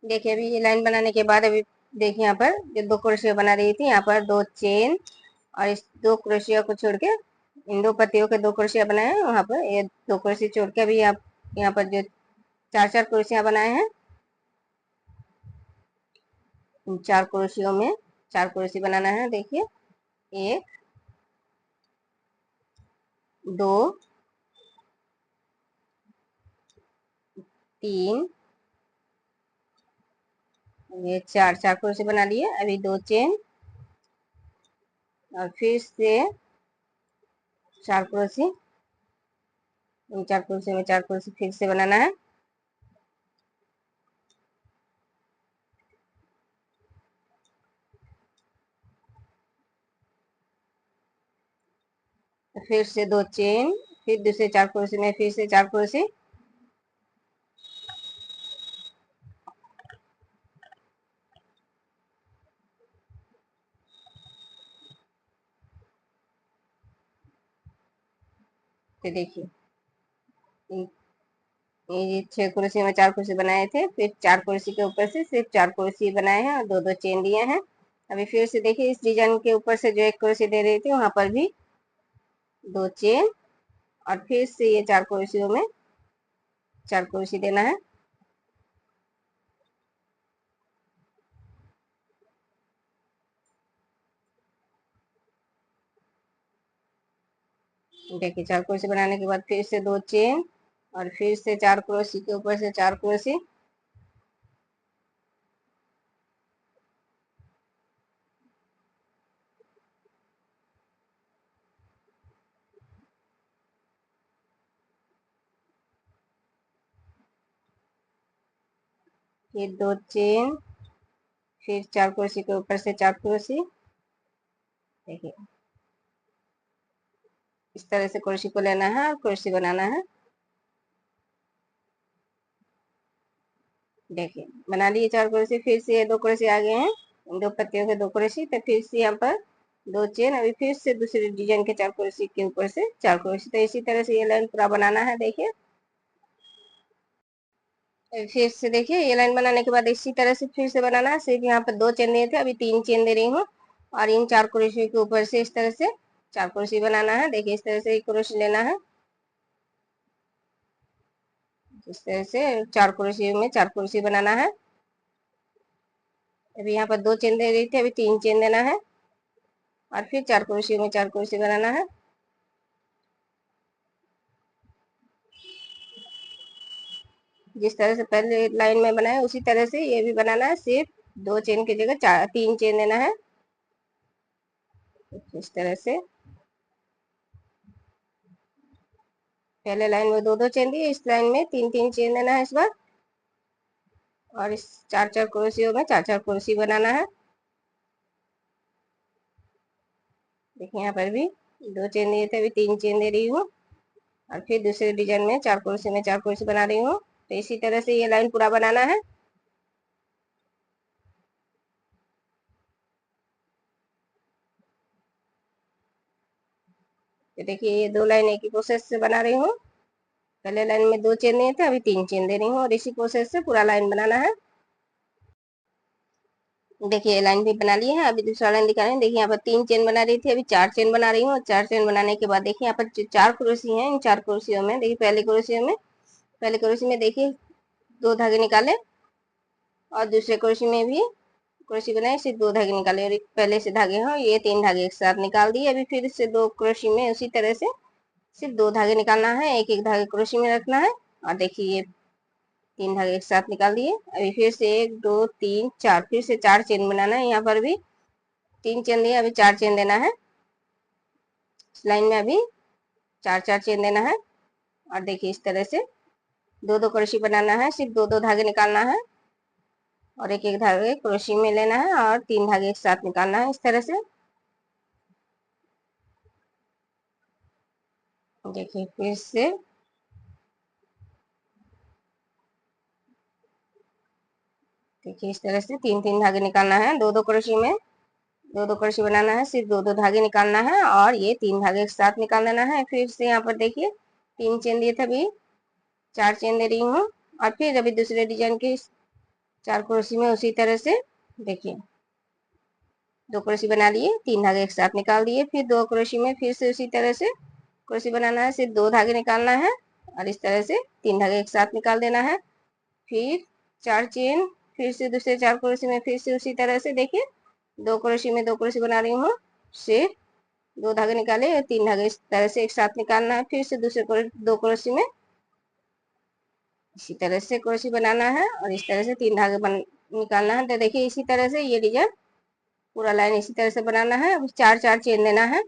देखिए अभी ये लाइन बनाने के बाद अभी देखिए यहाँ पर जो दो क्रोशिया बना रही थी, यहाँ पर दो चेन और इस दो क्रोशिया को छोड़ के इन दो पत्तियों के दो क्रोशिया बनाए हैं। वहां पर ये दो क्रोशिया छोड़ के अभी आप यहाँ पर जो चार चार क्रोशिया बनाए हैं, इन चार क्रोशियों में चार क्रोशी बनाना है। देखिए एक, दो, तीन, ये चार चार क्रोशी बना लिए। अभी दो चेन और फिर से चार क्रोशी, इन चार क्रोशी में चार क्रोशी फिर से बनाना है। फिर से दो चेन, फिर दूसरे चार क्रोशी में फिर से चार क्रोशी, तो देखिए ये छह कुर्सी में चार कुर्सी बनाए थे, फिर चार कुर्सी के ऊपर से सिर्फ चार कुर्सी बनाए हैं और दो दो चेन दिए हैं। अभी फिर से देखिए इस डिजाइन के ऊपर से जो एक कुर्सी दे रही थी वहां पर भी दो चेन और फिर से ये चार कुर्सियों में चार कुर्सी देना है। देखिए चार कुर्सी बनाने के बाद फिर से दो चेन और फिर से चार कुर्सी के ऊपर से चार कुर्सी, फिर दो चेन, फिर चार कुर्सी के ऊपर से चार कुर्सी। देखिए इस तरह से कुर्सी को लेना है और कुर्सी बनाना है। देखिए बना लिए चार कुर्सी, फिर से ये दो कुर्सी आ गए हैं, दो पत्तियों के दो कुर्सी, तो फिर से यहाँ पर दो चेन, अभी फिर से दूसरे डिजाइन के चार कुर्सी के ऊपर से चार कुर्सी। तो इसी तरह से ये लाइन पूरा बनाना है। देखिए फिर से देखिए ये लाइन बनाने के बाद इसी तरह से फिर से बनाना है। सिर्फ यहाँ पर दो चेन दिए थे, अभी तीन चेन दे रही हूँ और इन चार कुर्सियों के ऊपर से इस तरह से चार कुर्सी बनाना है। देखिए इस तरह से एक कुर्सी लेना है, इस तरह से चार कुर्सियों में चार कुर्सी बनाना है। अभी यहाँ पर दो चेन दे रही थी, अभी तीन चेन देना है और फिर चार कुर्सियों में चार कुर्सी बनाना है। जिस तरह से पहले लाइन में बनाया उसी तरह से ये भी बनाना है, सिर्फ दो चेन की जगह चार तीन चेन देना है। इस तरह से पहले लाइन में दो दो चेन दिए, इस लाइन में तीन तीन चेन देना है इस बार, और इस चार चार कुर्सियों में चार चार कुर्सी बनाना है। देखिए यहाँ पर भी दो चेन दिए थे, अभी तीन चेन दे रही हूँ और फिर दूसरे डिजाइन में चार कुर्सी में चार कुर्सी बना रही हूँ। तो इसी तरह से ये लाइन पूरा बनाना है। तो देखिए ये दो लाइन एक ही प्रोसेस से बना रही हूँ। पहले लाइन में दो चेन दिए थे, अभी तीन चेन दे रही हूँ और इसी प्रोसेस से पूरा लाइन बनाना है। देखिए लाइन भी बना ली है, अभी दूसरा लाइन दिखा रहे हैं। देखिए यहाँ पर तीन चेन बना रही थी, अभी चार चेन बना रही हूँ। चार चेन बनाने के बाद देखिए यहाँ पर चार कुर्सी हैं, इन चार कुर्सियों में देखिए पहले कुर्सी में देखिए दो धागे निकाले और दूसरे कुर्सी में भी कुर्सी बनाई, सिर्फ दो धागे निकाले और एक पहले से धागे हैं ये तीन धागे एक साथ निकाल दिए। अभी फिर से दो कुर्सी में उसी तरह से सिर्फ दो धागे निकालना है, एक एक धागे कुर्सी में रखना है और देखिए ये तीन धागे एक साथ निकाल दिए। अभी फिर से एक दो तीन चार, फिर से चार चेन बनाना है। यहाँ पर भी तीन चेन दिए, अभी चार चेन देना है। इस लाइन में अभी चार चार चेन देना है और देखिए इस तरह से दो दो कुर्सी बनाना है, सिर्फ दो दो धागे निकालना है और एक एक धागे क्रोशी में लेना है और तीन धागे एक साथ निकालना है। इस तरह से देखिए फिर से देखिए इस तरह से तीन तीन धागे निकालना है, दो दो क्रोशी में दो दो क्रोशी बनाना है, सिर्फ दो दो धागे निकालना है और ये तीन धागे एक साथ निकाल देना है। फिर से यहाँ पर देखिए तीन चेन दिए थे, अभी चार चेन दे रही हूँ और फिर अभी दूसरे डिजाइन की 4 क्रोशी में उसी तरह से देखिए 2 क्रोशी बना लिए, 3 धागे एक साथ निकाल दिए, फिर 2 क्रोशी में फिर से उसी तरह से क्रोशी बनाना है, सिर्फ 2 धागे निकालना है और इस तरह से 3 धागे एक साथ निकाल देना है। फिर 4 चेन, फिर से दूसरे 4 क्रोशी में फिर से उसी तरह से देखिए 2 क्रोशी में 2 क्रोशी बना रही हूँ, से 2 धागे निकाले और 3 धागे इस तरह से एक साथ निकालना है, फिर से दूसरे 2 क्रोशी में इसी तरह से क्रोशी बनाना है और इस तरह से 3 धागे निकालना है। तो देखिए इसी तरह से ये डिजाइन पूरा लाइन इसी तरह से बनाना है। अब 4 4 चेन लेना है,